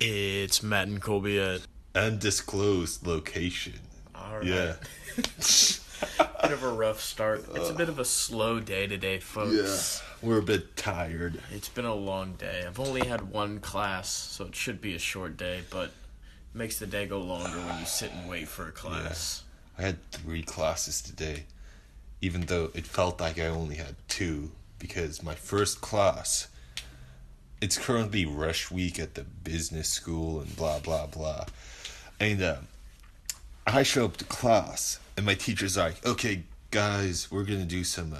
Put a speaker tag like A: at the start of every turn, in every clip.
A: It's Matt and Colby at
B: Undisclosed location.
A: Alright.
B: Yeah.
A: Bit of a rough start. It's a bit of a slow day today,
B: Yeah.
A: folks.
B: We're a bit tired.
A: It's been a long day. I've only had one class, so it should be a short day, but it makes the day go longer when you sit and wait for a class.
B: I had 3 classes today, even though it felt like I only had 2, because my first class, it's currently rush week at the business school and blah blah blah. And I show up to class and my teacher's like, "Okay, guys, we're gonna do some.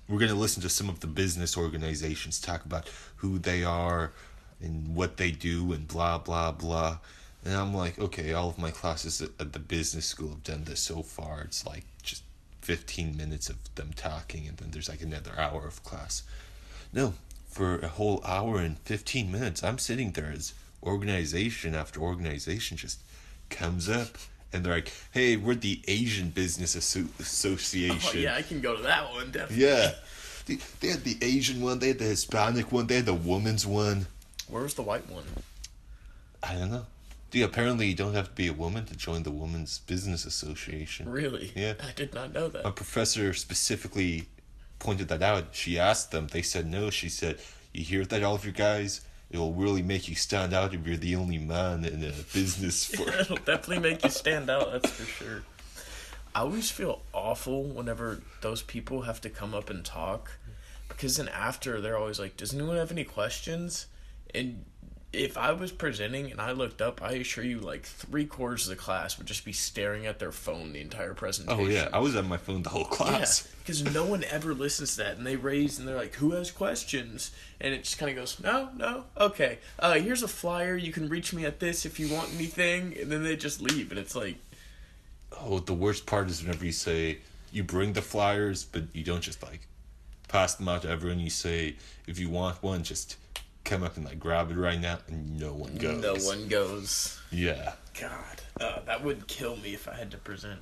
B: We're gonna listen to some of the business organizations talk about who they are and what they do and blah blah blah." And I'm like, okay, all of my classes at the business school have done this so far. It's like just 15 minutes of them talking, and then there's like another hour of class. No, for a whole hour and 15 minutes, I'm sitting there as organization after organization just comes up. And they're like, "Hey, we're the Asian Business Association."
A: Oh, yeah, I can go to that one, definitely.
B: Yeah. They had the Asian one, they had the Hispanic one, they had the woman's one.
A: Where's the white one?
B: I don't know. Dude, apparently you don't have to be a woman to join the Women's Business Association.
A: Really?
B: Yeah.
A: I did not know that.
B: My professor specifically pointed that out. She asked them, they said no. She said, "You hear that, all of you guys? It will really make you stand out if you're the only man in a business for."
A: It'll definitely make you stand out, that's for sure. I always feel awful whenever those people have to come up and talk, because then after they're always like, "Does anyone have any questions?" And if I was presenting and I looked up, I assure you, like 3/4 of the class would just be staring at their phone the entire presentation.
B: Oh yeah, I was on my phone the whole class.
A: Yeah, because no one ever listens to that, and they raise and they're like, "Who has questions?" And it just kind of goes, "No, okay. Here's a flyer. You can reach me at this if you want anything," and then they just leave, and it's like,
B: Oh, the worst part is whenever you say you bring the flyers, but you don't just like pass them out to everyone. You say, "If you want one, just come up and like grab it right now," and no one goes.
A: no one goes.
B: Yeah.
A: God, that would kill me if I had to present.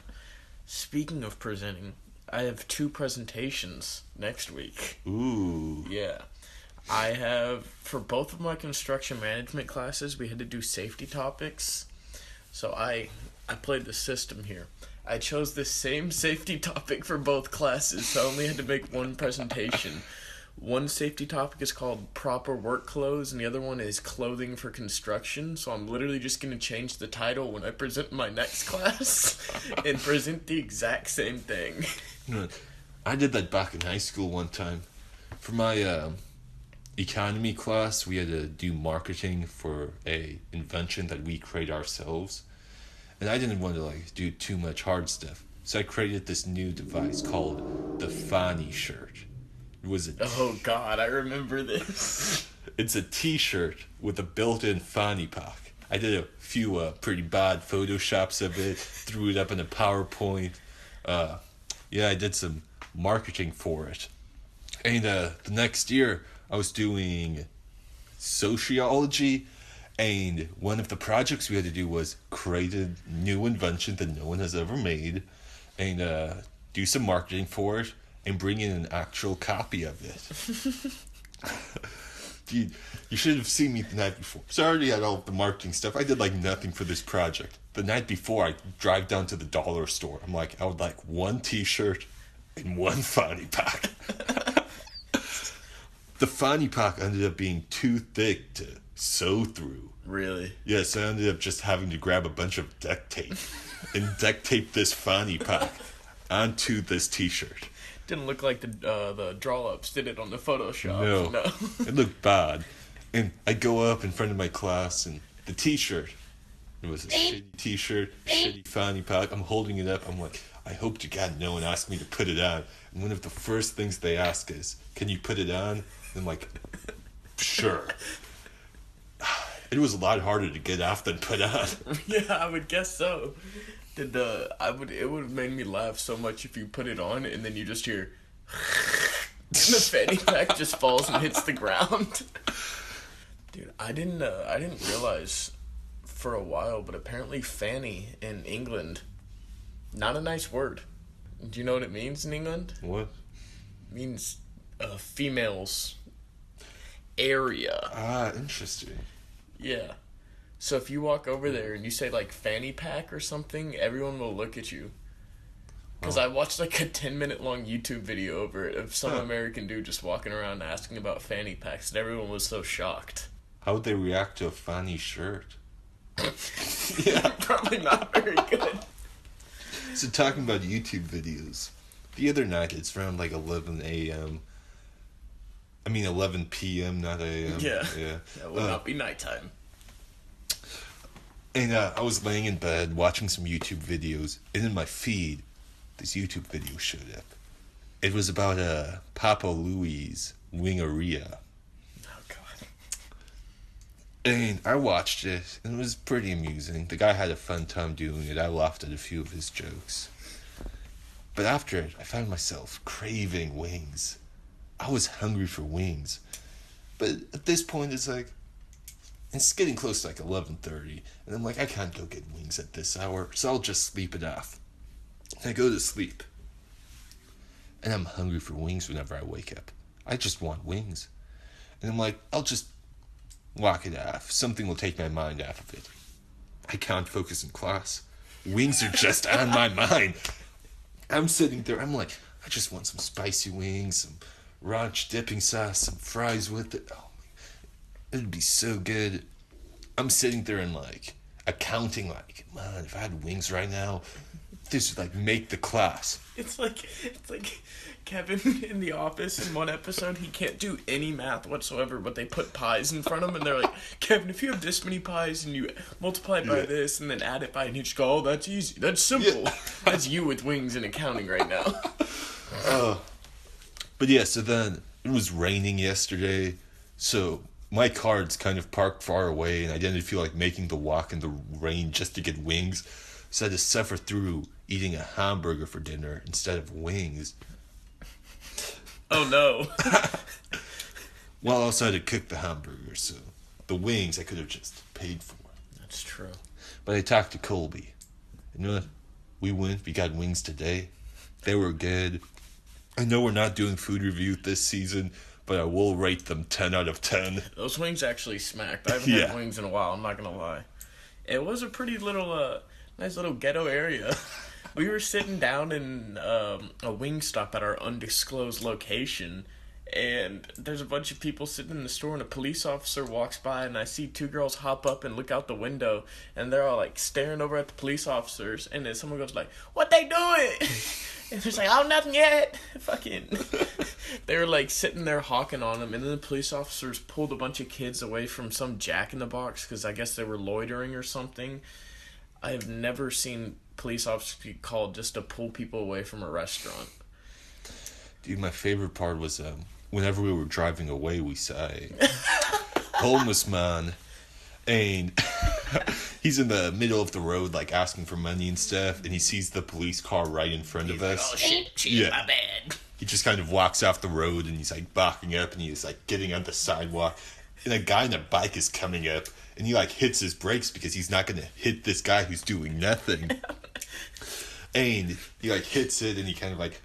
A: Speaking of presenting, I have 2 presentations next week.
B: Ooh.
A: Yeah. I have, for both of my construction management classes, we had to do safety topics. So I played the system here. I chose the same safety topic for both classes, so I only had to make one presentation. One safety topic is called proper work clothes, and the other one is clothing for construction. So I'm literally just going to change the title when I present my next class and present the exact same thing.
B: I did that back in high school one time. For my economy class, we had to do marketing for a invention that we create ourselves. And I didn't want to like do too much hard stuff. So I created this new device called the fanny shirt. It was a
A: Oh God, I remember this.
B: It's a t-shirt with a built-in fanny pack. I did a few pretty bad photoshops of it, threw it up in a PowerPoint. Yeah, I did some marketing for it. And the next year, I was doing sociology, and one of the projects we had to do was create a new invention that no one has ever made, and do some marketing for it, and bring in an actual copy of it. Dude, you should have seen me the night before. So I already had all of the marketing stuff. I did like nothing for this project. The night before, I drive down to the dollar store. I'm like, I would like 1 t-shirt and 1 fanny pack. The fanny pack ended up being too thick to sew through.
A: Really?
B: Yeah, so I ended up just having to grab a bunch of duct tape and duct tape this fanny pack onto this t-shirt.
A: Didn't look like the draw-ups did it on the Photoshop.
B: No. It looked bad. And I go up in front of my class, and the t-shirt, it was a shitty t-shirt, shitty fanny pack. I'm holding it up. I'm like, I hope to God no one asked me to put it on. And one of the first things they ask is, "Can you put it on?" And I'm like, sure. It was a lot harder to get off than put on.
A: Yeah, I would guess so. It would have made me laugh so much if you put it on and then you just hear and the fanny pack just falls and hits the ground. Dude, I didn't realize for a while, but apparently fanny in England, not a nice word. Do you know what it means in England?
B: What?
A: It means female's area.
B: Ah, interesting.
A: Yeah. So if you walk over there and you say like fanny pack or something, everyone will look at you. Because I watched like a 10-minute long YouTube video over it of some American dude just walking around asking about fanny packs, and everyone was so shocked.
B: How would they react to a fanny shirt?
A: Yeah, probably not very good.
B: So talking about YouTube videos, the other night it's around like 11 a.m. I mean 11 p.m. not a.m.
A: Yeah.
B: Yeah.
A: That would not be nighttime.
B: And I was laying in bed watching some YouTube videos, and in my feed, this YouTube video showed up. It was about Papa Louie's wingeria.
A: Oh, God.
B: And I watched it, and it was pretty amusing. The guy had a fun time doing it. I laughed at a few of his jokes. But after it, I found myself craving wings. I was hungry for wings. But at this point, it's getting close to like 11:30, and I'm like, I can't go get wings at this hour, so I'll just sleep it off. I go to sleep, and I'm hungry for wings whenever I wake up. I just want wings. And I'm like, I'll just walk it off. Something will take my mind off of it. I can't focus in class. Wings are just on my mind. I'm sitting there, I'm like, I just want some spicy wings, some ranch dipping sauce, some fries with it. Oh, it'd be so good. I'm sitting there and like accounting, like, man, if I had wings right now, this would like make the class.
A: It's like Kevin in The Office in one episode, he can't do any math whatsoever, but they put pies in front of him and they're like, Kevin, if you have this many pies and you multiply it by this and then add it by, and he just go, oh, that's easy, that's simple. Yeah. That's you with wings and accounting right now.
B: But yeah, so then it was raining yesterday, so my car's kind of parked far away, and I didn't feel like making the walk in the rain just to get wings, so I had to suffer through eating a hamburger for dinner instead of wings.
A: Oh no.
B: Well, I also had to cook the hamburger, so the wings I could have just paid for.
A: That's true.
B: But I talked to Colby. You know what? We went, we got wings today. They were good. I know we're not doing food review this season, but I will rate them 10 out of 10.
A: Those wings actually smacked. I haven't had wings in a while, I'm not gonna lie. It was a pretty little, nice little ghetto area. We were sitting down in a wing stop at our undisclosed location, and there's a bunch of people sitting in the store, and a police officer walks by, and I see two girls hop up and look out the window, and they're all like staring over at the police officers, and then someone goes like, "What they doing?" And they're like, "Oh, nothing yet." Fucking. They were like sitting there hawking on them, and then the police officers pulled a bunch of kids away from some Jack in the Box because I guess they were loitering or something. I have never seen police officers be called just to pull people away from a restaurant.
B: Dude, my favorite part was whenever we were driving away, we saw a homeless man, and he's in the middle of the road, like asking for money and stuff, and he sees the police car right in front of us.
A: Oh shit, my bad.
B: He just kind of walks off the road, and he's like backing up, and he's like getting on the sidewalk, and a guy on a bike is coming up, and he like hits his brakes because he's not gonna hit this guy who's doing nothing. And he like hits it, and he kind of like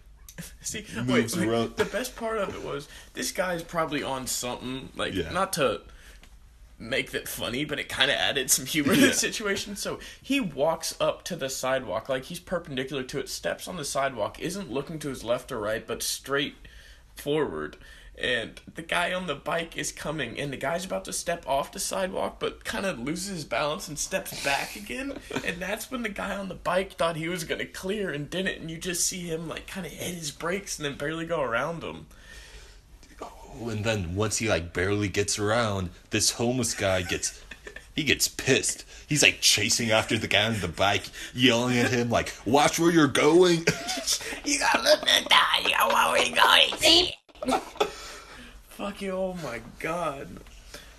B: moves around.
A: The best part of it was this guy's probably on something, like, not to make that funny, but it kind of added some humor to the situation. So he walks up to the sidewalk, like he's perpendicular to it, steps on the sidewalk, isn't looking to his left or right, but straight forward. And the guy on the bike is coming, and the guy's about to step off the sidewalk, but kind of loses his balance and steps back again. And that's when the guy on the bike thought he was going to clear and didn't, and you just see him like kind of hit his brakes and then barely go around him.
B: Oh, and then once he like barely gets around, this homeless guy gets pissed. He's like chasing after the guy on the bike, yelling at him like, "Watch where you're going."
A: You gotta look at that. You gotta watch where you're going. See? Fucking, oh my god.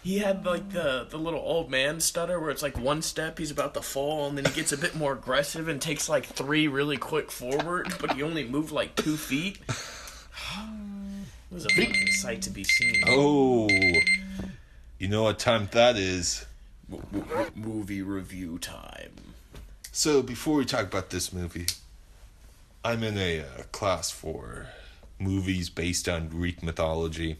A: He had like the little old man stutter where it's like one step he's about to fall, and then he gets a bit more aggressive and takes like 3 really quick forward, but he only moved like 2 feet. It was a fucking sight to be seen.
B: Oh, you know what time that is?
A: Movie review time.
B: So before we talk about this movie, I'm in a class for movies based on Greek mythology.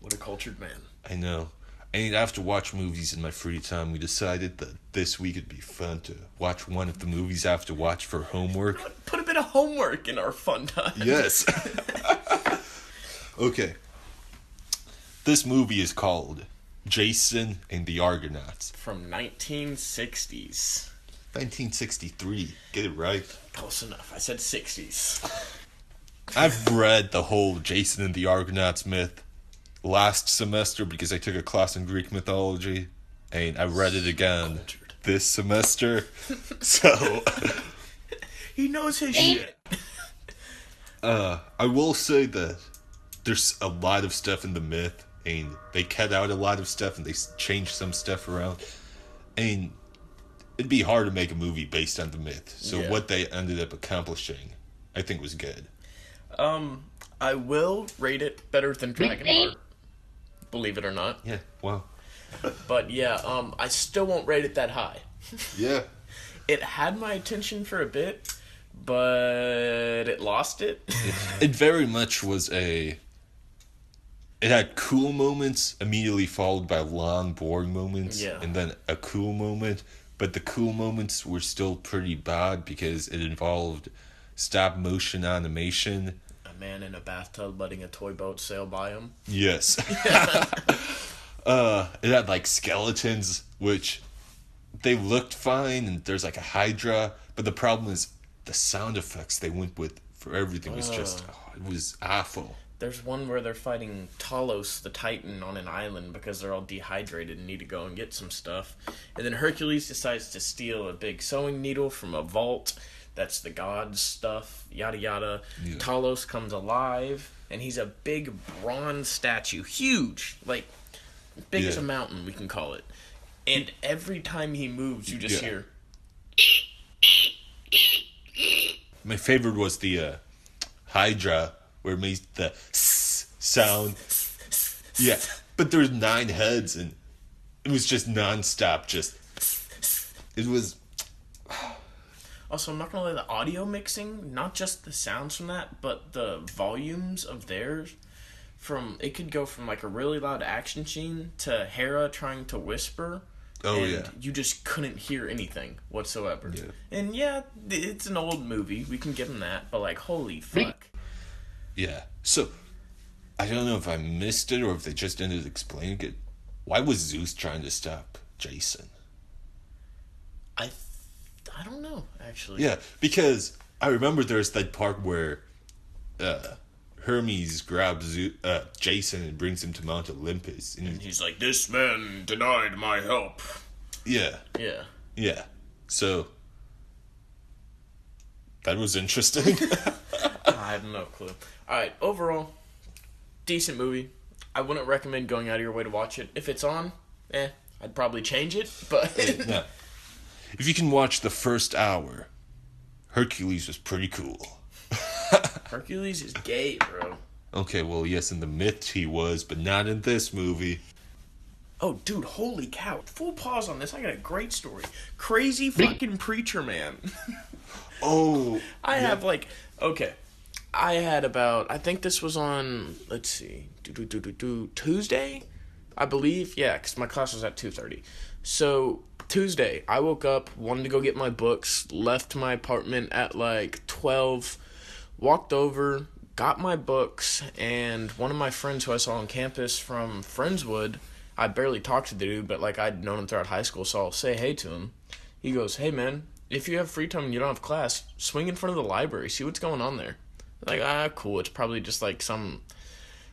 A: What a cultured man.
B: I know. And after watching movies in my free time, we decided that this week it'd be fun to watch one of the movies I have to watch for homework.
A: Put a bit of homework in our fun time.
B: Yes. Okay. This movie is called Jason and the Argonauts.
A: From 1960s.
B: 1963. Get it right.
A: Close enough. I said 60s.
B: I've read the whole Jason and the Argonauts myth last semester because I took a class in Greek mythology, and I read it again this semester. So
A: he knows his shit.
B: I will say that there's a lot of stuff in the myth, and they cut out a lot of stuff, and they changed some stuff around, and it'd be hard to make a movie based on the myth. So what they ended up accomplishing, I think, was good.
A: I will rate it better than Dragonheart. Believe it or not.
B: Yeah, wow.
A: But yeah, I still won't rate it that high.
B: Yeah.
A: It had my attention for a bit, but it lost it.
B: It very much was it had cool moments immediately followed by long, boring moments, and then a cool moment. But the cool moments were still pretty bad because it involved stop-motion animation.
A: A man in a bathtub letting a toy boat sail by him.
B: Yes. It had, like, skeletons, which they looked fine, and there's, like, a Hydra. But the problem is the sound effects they went with for everything was just... it was awful.
A: There's one where they're fighting Talos the Titan on an island because they're all dehydrated and need to go and get some stuff. And then Hercules decides to steal a big sewing needle from a vault. That's the god's stuff, yada yada. Yeah. Talos comes alive, and he's a big bronze statue. Huge. Like, big as a mountain, we can call it. And every time he moves, you just hear...
B: My favorite was the Hydra, where it made the sound. Yeah, but there's 9 heads, and it was just non-stop, it was...
A: Also, I'm not gonna lie, the audio mixing, not just the sounds from that, but the volumes of theirs, it could go from, like, a really loud action scene to Hera trying to whisper. And you just couldn't hear anything whatsoever. Yeah. And yeah, it's an old movie, we can give them that, but, like, holy fuck.
B: Yeah. So, I don't know if I missed it or if they just ended explaining it. Why was Zeus trying to stop Jason?
A: I don't know, actually.
B: Yeah, because I remember there's that part where Hermes grabs Jason and brings him to Mount Olympus.
A: And he's like, this man denied my help.
B: Yeah.
A: Yeah.
B: Yeah. So, that was interesting.
A: I have no clue. Alright, overall, decent movie. I wouldn't recommend going out of your way to watch it. If it's on, I'd probably change it, but...
B: Yeah. If you can watch the first hour, Hercules was pretty cool.
A: Hercules is gay, bro.
B: Okay, well, yes, in the myth he was, but not in this movie.
A: Oh, dude, holy cow. Full pause on this. I got a great story. Crazy fucking preacher man.
B: I
A: have, like... Okay. I had about... I think this was on... Let's see. Tuesday? I believe. Yeah, because my class was at 2:30. So... Tuesday, I woke up, wanted to go get my books, left my apartment at like 12, walked over, got my books, and one of my friends who I saw on campus from Friendswood, I barely talked to the dude, but like I'd known him throughout high school, so I'll say hey to him. He goes, hey man, if you have free time and you don't have class, swing in front of the library, see what's going on there. Like, cool, it's probably just like some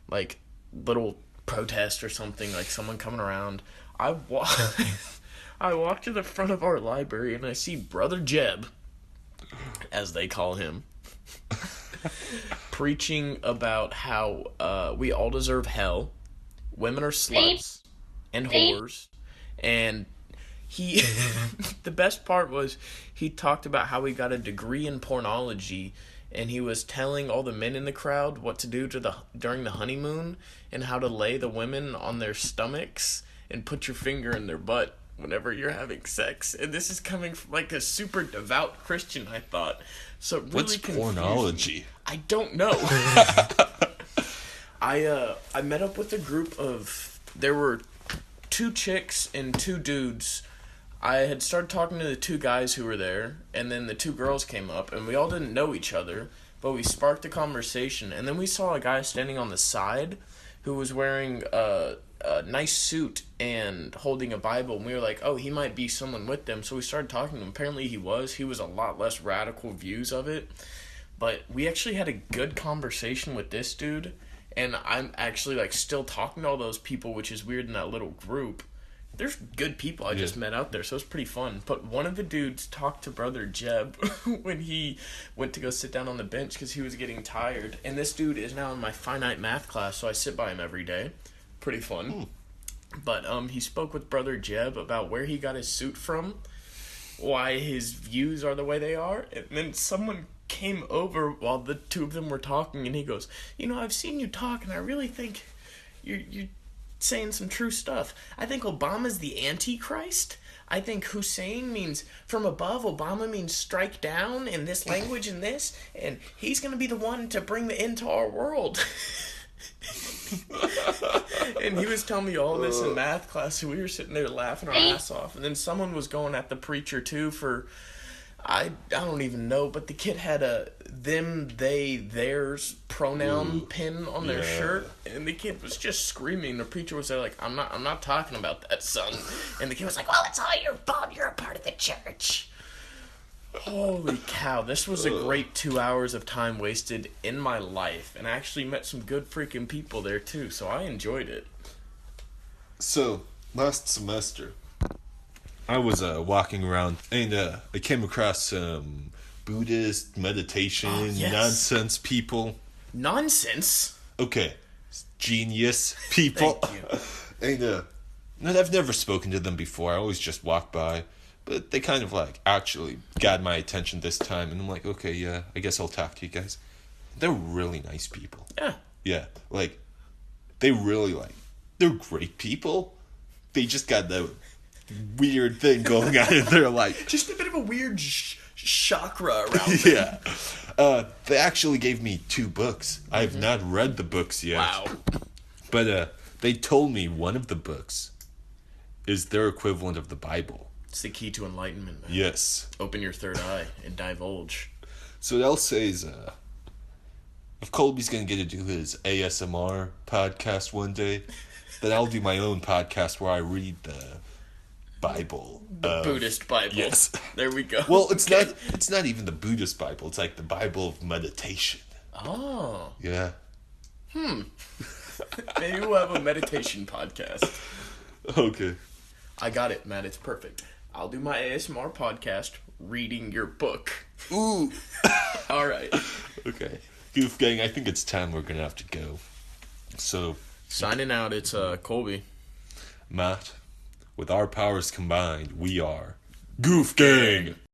A: like little protest or something, like someone coming around. I walk to the front of our library and I see Brother Jeb, as they call him, preaching about how we all deserve hell, women are sluts and whores, and he, the best part was he talked about how he got a degree in pornology, and he was telling all the men in the crowd what to do during the honeymoon and how to lay the women on their stomachs and put your finger in their butt whenever you're having sex. And this is coming from like a super devout Christian, I thought. So it really
B: what's pornology?
A: Me. I don't know. I met up with a group of, there were 2 chicks and 2 dudes. I had started talking to the 2 guys who were there, and then the 2 girls came up, and we all didn't know each other, but we sparked a conversation, and then we saw a guy standing on the side who was wearing a nice suit and holding a Bible, and we were like, oh, he might be someone with them, so we started talking to him. Apparently he was a lot less radical views of it, but we actually had a good conversation with this dude, and I'm actually, like, still talking to all those people, which is weird in that little group. There's good people I just met out there, so it's pretty fun. But one of the dudes talked to Brother Jeb when he went to go sit down on the bench because he was getting tired. And this dude is now in my finite math class, so I sit by him every day. Pretty fun. But he spoke with Brother Jeb about where he got his suit from, why his views are the way they are, and then someone came over while the 2 of them were talking, and he goes, I've seen you talk, and I really think you're saying some true stuff. I think Obama's the Antichrist. I think Hussein means from above. Obama means strike down in this language and this, and he's going to be the one to bring the end to our world. And he was telling me all this in math class, so we were sitting there laughing our ass off. And then someone was going at the preacher too for, I don't even know, but the kid had a them, they, theirs pronoun pin on their shirt, and the kid was just screaming. The preacher was there like, I'm not talking about that, son. And the kid was like, well, it's all your fault. You're a part of the church. Holy cow, this was a great 2 hours of time wasted in my life, and I actually met some good freaking people there too, so I enjoyed it.
B: So, last semester, I was walking around, and I came across some Buddhist meditation nonsense people.
A: Nonsense?
B: Okay, genius people.
A: Thank you.
B: And I've never spoken to them before. I always just walk by. But they kind of, like, actually got my attention this time. And I'm like, okay, yeah, I guess I'll talk to you guys. They're really nice people.
A: Yeah.
B: Yeah, like, they really, like, they're great people. They just got that weird thing going on in their life.
A: Just a bit of a weird chakra around them.
B: Yeah. They actually gave me 2 books. I have not read the books yet.
A: Wow.
B: But they told me one of the books is their equivalent of the Bible.
A: It's the key to enlightenment, man.
B: Yes.
A: Open your third eye and divulge.
B: So what I'll say is, if Colby's going to get to do his ASMR podcast one day, then I'll do my own podcast where I read the Bible.
A: The Buddhist Bible.
B: Yes.
A: There we go.
B: Well, it's not even the Buddhist Bible. It's like the Bible of meditation.
A: Oh.
B: Yeah.
A: Maybe we'll have a meditation podcast.
B: Okay.
A: I got it, Matt. It's perfect. I'll do my ASMR podcast reading your book.
B: Ooh.
A: All right.
B: Okay. Goof Gang, I think it's time we're going to have to go. So.
A: Signing out, it's Colby.
B: Matt, with our powers combined, we are Goof Gang.